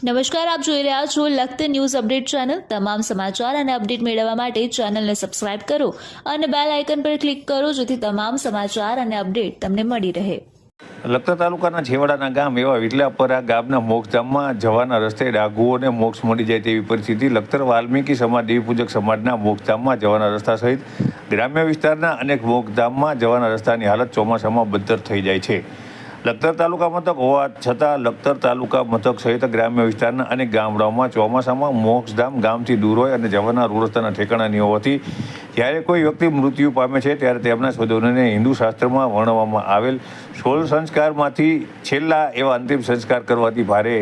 નમસ્કાર, આપ જોઈ રહ્યા છો લખત ન્યૂઝ અપડેટ ચેનલ। તમામ સમાચાર અને અપડેટ મેળવવા માટે ચેનલને સબસ્ક્રાઇબ કરો અને બેલ આઇકન પર ક્લિક કરો જેથી તમામ સમાચાર અને અપડેટ તમને મળી રહે। લખતર તાલુકાના છેવાડાના ગામ એવા વિટલાપરા ગામના મોક્ષધામમાં જવાના રસ્તે ડાઘુઓને મોક્ષ મળી જાય તેવી પરિસ્થિતિ। લખતર વાલ્મીકી સમાજ દેવીપૂજક સમાજના મોક્ષધામમાં જવાના રસ્તા સહિત ગ્રામ્ય વિસ્તારના અનેક મોક્ષધામમાં જવાના રસ્તાની હાલત ચોમાસામાં બદતર થઈ જાય છે। લખતર તાલુકા મથક હોવા છતાં લખતર તાલુકા મથક સહિત ગ્રામ્ય વિસ્તારના અનેક ગામડાઓમાં ચોમાસામાં મોક્ષધામ ગામથી દૂર હોય અને જવાના રોડ રસ્તાના ઠેકાણા નહીં હોવાથી જ્યારે કોઈ વ્યક્તિ મૃત્યુ પામે છે ત્યારે તેમના સ્વજનોને હિન્દુ શાસ્ત્રમાં વર્ણવવામાં આવેલ 16 સંસ્કારમાંથી છેલ્લા એવા અંતિમ સંસ્કાર કરવાથી ભારે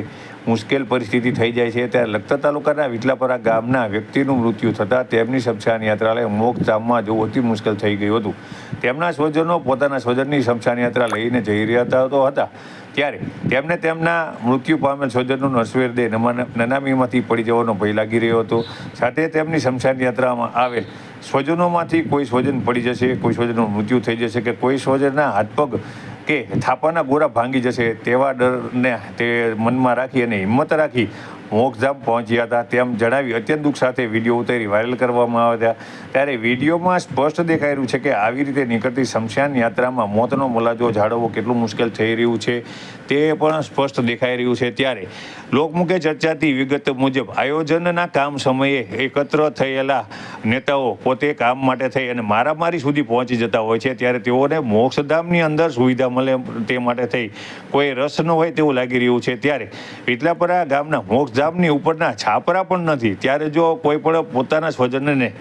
મુશ્કેલ પરિસ્થિતિ થઈ જાય છે। ત્યારે લખતર તાલુકાના વિટલાપરા ગામના વ્યક્તિનું મૃત્યુ થતાં તેમની શમશાન યાત્રા લઈ મોક્ષધામમાં જવું અતિ મુશ્કેલ થઈ ગયું હતું। તેમના સ્વજનો પોતાના સ્વજનની શમશાન યાત્રા લઈને જઈ રહ્યા હતા ત્યારે તેમને તેમના મૃત્યુ પામેલ સ્વજનનું નશ્વર દેહ નનામીમાંથી પડી જવાનો ભય લાગી રહ્યો હતો। સાથે તેમની શમશાન યાત્રામાં આવેલ સ્વજનોમાંથી કોઈ સ્વજન પડી જશે, કોઈ સ્વજનનું મૃત્યુ થઈ જશે કે કોઈ સ્વજનના હાથ પગ કે થાપાના ગોરા ભાંગી જશે તેવા ડરને તે મનમાં રાખી અને હિંમત રાખી મોક્ષધામ પહોંચ્યા હતા તેમ જણાવી અત્યંત દુઃખ સાથે વિડીયો ઉતારી વાયરલ કરવામાં આવ્યા હતા। ત્યારે વિડીયોમાં સ્પષ્ટ દેખાઈ રહ્યું છે કે આવી રીતે નીકળતી શમશાન યાત્રામાં મોતનો મલાજો જાળવવો કેટલું મુશ્કેલ થઈ રહ્યું છે તે પણ સ્પષ્ટ દેખાઈ રહ્યું છે। ત્યારે લોકમુખે ચર્ચાતી વિગત મુજબ આયોજનના કામ સમયે એકત્ર થયેલા નેતાઓ પોતે કામ માટે થઈ અને મારામારી સુધી પહોંચી જતા હોય છે ત્યારે તેઓને મોક્ષધામની અંદર સુવિધા મળે તે માટે થઈ કોઈ રસ ન હોય તેવું લાગી રહ્યું છે। ત્યારે વિટલાપરા ગામના મોક્ષધામની ઉપરના છાપરા પણ નથી ત્યારે જો કોઈ પણ પોતાના સ્વજનને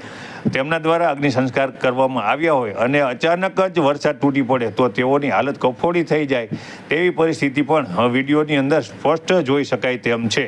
તેમના દ્વારા અગ્નિ સંસ્કાર કરવામાં આવ્યા હોય અને અચાનક જ વરસાદ તૂટી પડે તો તેઓની હાલત કફોડી થઈ જાય તેવી પરિસ્થિતિ પણ વિડીયોની અંદર સ્પષ્ટ જોઈ શકાય તેમ છે।